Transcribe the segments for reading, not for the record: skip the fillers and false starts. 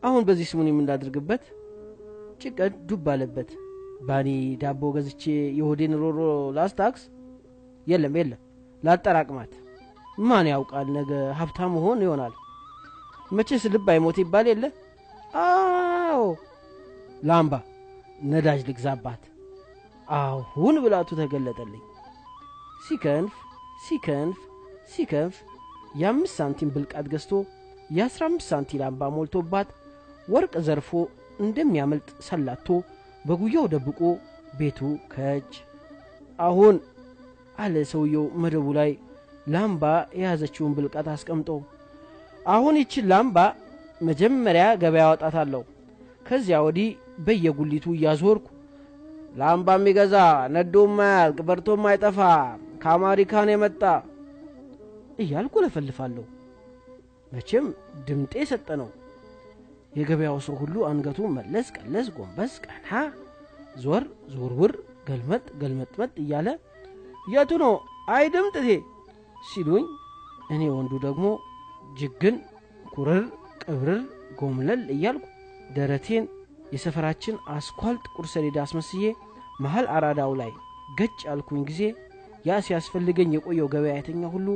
አሁን በዚህ ስሙን እንዳድርግበት ጭቀት ዱብ አለበት ባኒ ዳቦ ገዝቼ የሆዴን ሮሮ ላስታክስ የለም ላጠራቅማት ማን ያውቃል ነገ ሀብታም ሆኖ ይሆናል መቼስ ልብ አይሞት ይባል የለ አዎ ላምባ ነዳጅ ልግዛባት አሁን ብላቱ ተገለጠልኝ ሲከንፍ የ5 ሳንቲም ብልቃት ገዝቶ የ15 ሳንቲም ላምባ ሞልቶባት ወርቅ ዘርፎ እንደሚያመልጥ ሰላቶ በጉያው ደብቆ ቤቱ ከጅ አሁን አለ ሰውየው መደቡ ላይ ላምባ የያዘችውን ብልቃት አስቀምጦ አሁን ይቺ ላምባ መጀመሪያ ገበያ አወጣታለሁ ከዚያ ወዲህ በየጉሊቱ ያዞርኩ ላምባ የሚገዛ ነዶማ ቅበርቶም አይጠፋ ከአሜሪካን የመጣ እያልኩ ለፈልፋለሁ መቼም ድምጤ ሰጠነው የገበያው ሰው ሁሉ አንገቱ መለስ ቀለስ ጎንበስ ቀና ዞርውር ገልመጥመጥ እያለ የቱ ነው አይድምጥቴ ሲሉኝ እኔ ወንዱ ደግሞ ጅግን ኩርር ቅብርር ጎምለል እያልኩ ደረቴን የሰፈራችን አስኳል ጥቁር ሰሌዳ አስመስዬ መሃል አራዳው ላይ ገጭ አልኩኝ ጊዜ ያ ሲያስፈልገኝ የቆየው ገበያተኛ ሁሉ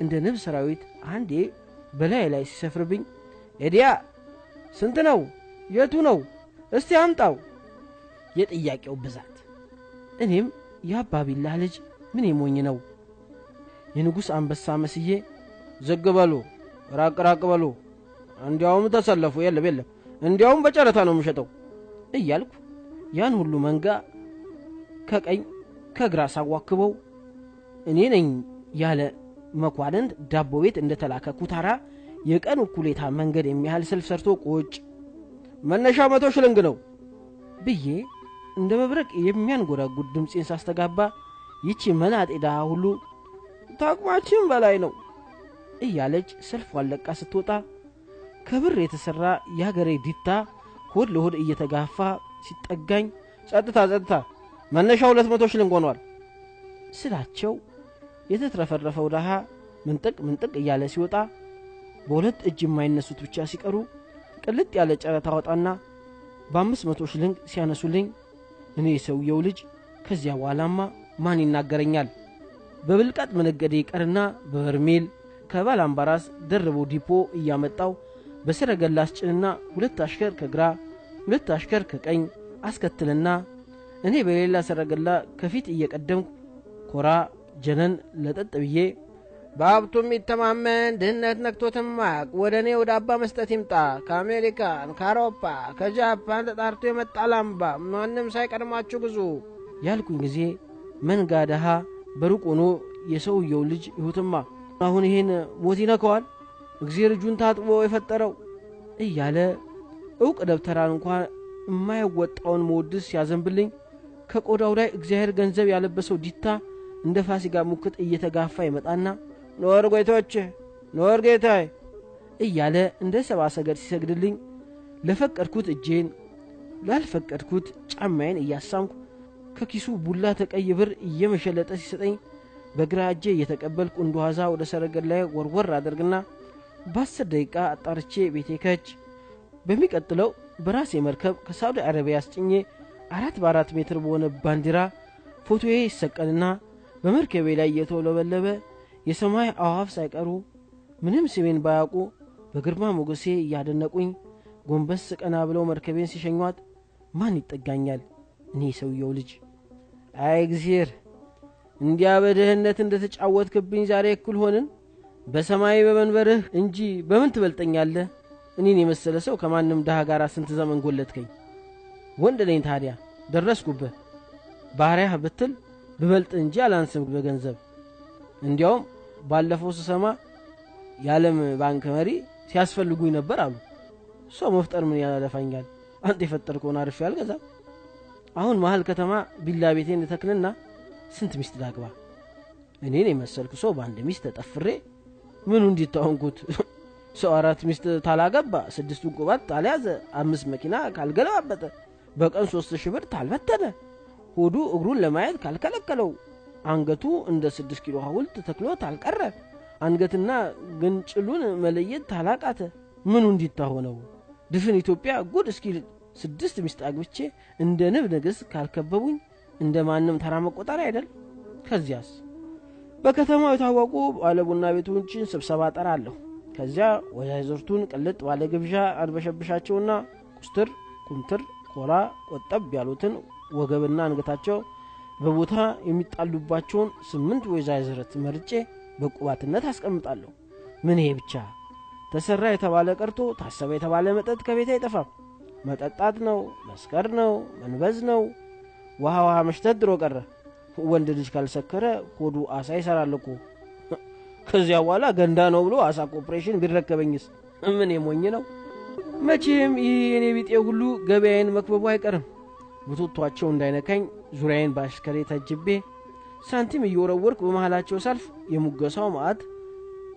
እንደ ንብ ሰራዊት አንዴ በላይ ላይ ሲሰፍርብኝ ኤዲያ ስንት ነው የቱ ነው እስቲ አምጣው የጥያቄው ብዛት እኔም ያባቢላ ልጅ ምን የሞኝ ነው የንጉስ አንበሳ መስዬ ዘግበሉ ራቅ በሉ እንዲያውም ተሰለፉ የለም እንዲያውም በጨረታ ነው የምሸጠው እያልኩ ያን ሁሉ መንጋ ከቀኝ ከግራ ሳዋክበው እኔ ነኝ ያለ መኳንንት ዳቦ ቤት እንደተላከ ኩታራ የቀን ኩሌታ መንገድ የሚያህል ሰልፍ ሰርቶ ቁጭ መነሻ 100 ሽልንግ ነው ብዬ እንደ መብረቅ የሚያንጎራጉድ ድምጽን ሳስተጋባ ይቺ መናጤዳ ሁሉ ታቅማችን በላይ ነው እያለች ሰልፏን ለቃ ስትወጣ ከብር የተሰራ ያገሬ ዲታ ሆድ ለሆድ እየተጋፋ ሲጠጋኝ ጸጥታ መነሻው 200 ሽልንግ ሆኗል ስላቸው የተትረፈረፈው ዳሃ ምንጥቅ እያለ ሲወጣ በሁለት እጅ የማይነሱት ብቻ ሲቀሩ ቅልጥ ያለ ጨረታ ወጣና በ500 ሽልንግ ሲያነሱልኝ እኔ ሰውየው ልጅ ከዚያ በኋላማ ማን ይናገረኛል በብልቃጥ መነገዴ ቀርና በበርሜል ከባላምባራስ ደርቦ ዲፖ እያመጣው በሰረገላስ ጭንና 2 አሽከር ከግራ 2 አሽከር ከቀኝ አስከትልና እኔ በሌላ ሰረገላ ከፊት እየቀደምኩ ኮራ ጀነን ለጠጥ ብዬ በአብቱም ይተማመን ድህነት ነክቶትም ማቅ ወደኔ ወደ አባ መስጠት ይምጣ ከአሜሪካ ከአውሮፓ ከጃፓን ተጣርቶ የመጣ ላምባ ማንንም ሳይቀድማችሁ ግዙ ያልኩኝ ጊዜ መንጋዳሃ በሩቅ ሆኖ የሰውየው ልጅ ይሁትማ አሁን ይሄን ሞት ይነካዋል እግዚአብሔር እጁን ታጥቦ የፈጠረው እያለ ዕውቅ ደብተራን እንኳን የማይወጣውን ሞድስ ያዘንብልኝ ከቆዳው ላይ እግዚአብሔር ገንዘብ ያለበሰው ዲታ እንደ ፋሲካ ሙክት እየተጋፋ ይመጣና ኖር ጌታዬ እያለ እንደ ሰባ ሰገድ ሲሰግድልኝ ለፈቀድኩት እጄን ላልፈቀድኩት ጫማዬን እያሳምኩ ከኪሱ ቡላ ተቀይ ብር እየመሸለጠ ሲሰጠኝ በግራ እጄ እየተቀበልኩ እንደዋዛ ወደ ሰረገላዬ ወርወር አድርግና በ10 ደቂቃ አጣርቼ ቤቴ ከች በሚቀጥለው በራሴ መርከብ ከሳውዲ አረቢያ አስጭኜ 4 በ4 ሜትር በሆነ ባንዲራ ፎቶዬ ይሰቀልና በመርከቤ ላይ የተወለበለበ የሰማይ አዋፍ ሳይቀሩ ምንም ስሜን ባያውቁ በግርማ ሞገሴ ያደነቁኝ ጎንበስ ቀና ብለው መርከቤን ሲሸኙት ማን ይጠጋኛል እኔ ሰውየው ልጅ አይ እግዚአብሔር እንዲያ በደህነት እንደተጫወትክብኝ ዛሬ እኩል ሆነን በሰማይ በመንበርህ እንጂ በምን ትበልጠኛለህ እኔን የመሰለ ሰው ከማንም ዳሃ ጋር ስንት ዘመን ጎለትከኝ ወንድ ነኝ ታዲያ ደረስኩብህ ባሪያህ ብትል ብበልጥ እንጂ አላንስም በገንዘብ እንዲያውም ባለፈው ሰማ የዓለም ባንክ መሪ ሲያስፈልጉኝ ነበር አሉ ሰው መፍጠር ምን ያለፋኛል አንተ የፈጠርከውን አርፍ ያልገዛ አሁን መሃል ከተማ ቢላ ቤቴን ተተክልና ስንት ሚስት ዳግባ እኔን የመሰልኩ ሰው ባንድ ሚስት ተጠፍሬ ምኑ እንዲታውንኩት ሰው 4 ሚስት ታላገባ 6 ቁባት ታልያዘ 5 መኪና ካልገለባበጠ በቀን 3000 ብር ታልበተነ ሆዱ እግሩን ለማየት ካልከለከለው አንገቱ እንደ 6 ኪሎ ሐውልት ተክሎ ታልቀረ አንገትና ግንጭሉን መለየት ታላቃተ ምኑ እንዲታሆነው ድፍን ኢትዮጵያ ጉድ እስኪል 6 ሚስት አግብቼ እንደ ንብ ንግስ ካልከበቡኝ እንደማንም ተራ መቆጣሪ አይደል? ከዚያስ በከተማው የታወቁ ባለቡና ቤቶችን ስብሰባ ጠራለሁ። ከዚያ ወይዘርቱን ቅልጥ ባለ ግብዣ አልበሸብሻቸውና ኩስትር ኩንትር ኮራ ቆጠብ ያሉትን ወገብና አንገታቸው በቦታ የሚጣሉባቸውን 8 ወይዛዝረት መርጬ በቁባትነት አስቀምጣለሁ። ምን ይሄ ብቻ ተሰራ የተባለ ቀርቶ ታሰበ የተባለ መጠጥ ከቤት አይጠፋም። መጠጣት ነው፣ መስከር ነው፣ መንበዝ ነው። ውሃ መሽተት ድሮ ቀረ። ወንድ ልጅ ካልሰከረ ሆዱ አሳ ይሰራል እኮ። ከዚያ በኋላ ገንዳ ነው ብሎ አሳ ኮርፖሬሽን ቢረከበኝስ ምን የሞኝ ነው? መቼም የኔ ቢጤ ሁሉ ገበያዬን መክበቡ አይቀርም። ቡቱቷቸው እንዳይነካኝ ዙሪያዬን ባሽከሬ ታጅቤ ሳንቲም እየወረወርኩ በመሃላቸው ሳልፍ የሙገሳው ማዕት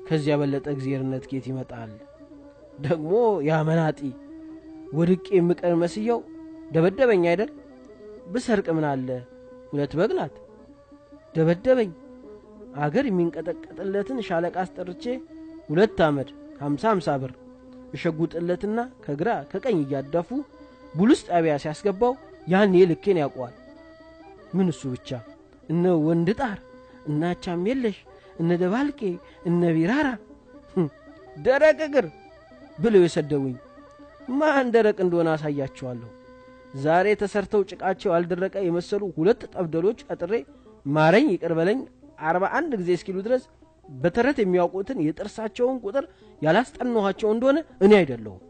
ከዚያ በለጠ እግዚአብሔርነት ጌት ይመጣል። ደግሞ ያመናጢ ወድቄ ምቀር መስየው ደበደበኝ አይደል? ብሰርቅ ምን አለ 2 በግናት ደበደበኝ። አገር የሚንቀጠቀጥለትን ሻለቃ አስጠርቼ 2 አመድ 50 ብር እሸጉጥለትና ከግራ ከቀኝ እያዳፉ ቡልስ ጣቢያ ሲያስገባው ያኔ ልኬን ያውቀዋል። ምን እሱ ብቻ እነ ወንድ ጣር እና ቻም የለሽ እነ ደባልቄ እነ ቢራራ ደረቅ እግር ብለው የሰደውኝ ማን ደረቅ እንደሆነ አሳያቸዋለሁ። ዛሬ ተሰርተው ጭቃቸው አልደረቀ የመሰሉ 2 ጠብደሎች አጥሬ ማረኝ ይቀርበለኝ 41 ጊዜ እስኪሉ ድረስ በተረት የሚያውቁትን የጥርሳቸውን ቁጥር ያላስጠናኋቸው እንደሆነ እኔ አይደለሁም።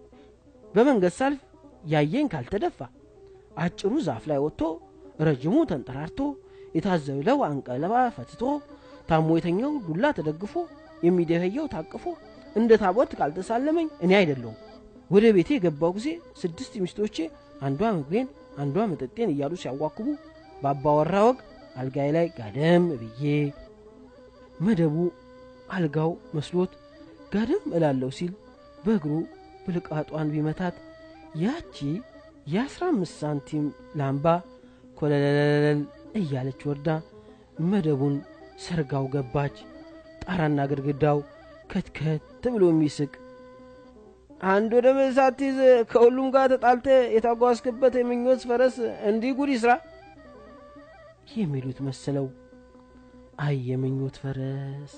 በመንገድ ሳልፍ ያየኝ ካልተደፋ አጭሩ ዛፍ ላይ ወጥቶ ረጅሙ ተንጠራርቶ የታዘለው አንቀለባ ፈትቶ ታሞ የተኛው ዱላ ተደግፎ የሚደህየው ታቅፎ እንደ ታቦት ካልተሳለመኝ እኔ አይደለሁም። ወደ ቤቴ የገባው ጊዜ 6 ሚስቶቼ አንዷ ምግቤን አንዷ መጠጤን እያሉ ሲያዋክቡ ባባወራ ወግ አልጋይ ላይ ጋደም ብዬ መደቡ አልጋው መስሎት ጋደም እላለሁ ሲል በእግሩ ብልቃጧን ቢመታት ያቺ የ15 ሳንቲም ላምባ ኮለለለል እያለች ወርዳ መደቡን ሰርጋው ገባች። ጣራና ግድግዳው ከትከት ብሎ የሚስቅ አንድ ወደ መሳቲዝ ከሁሉም ጋር ተጣልተ የታጓስክበት የምኞት ፈረስ እንዲህ ጉድ ይስራ የሚሉት መሰለው። አይ የምኞት ፈረስ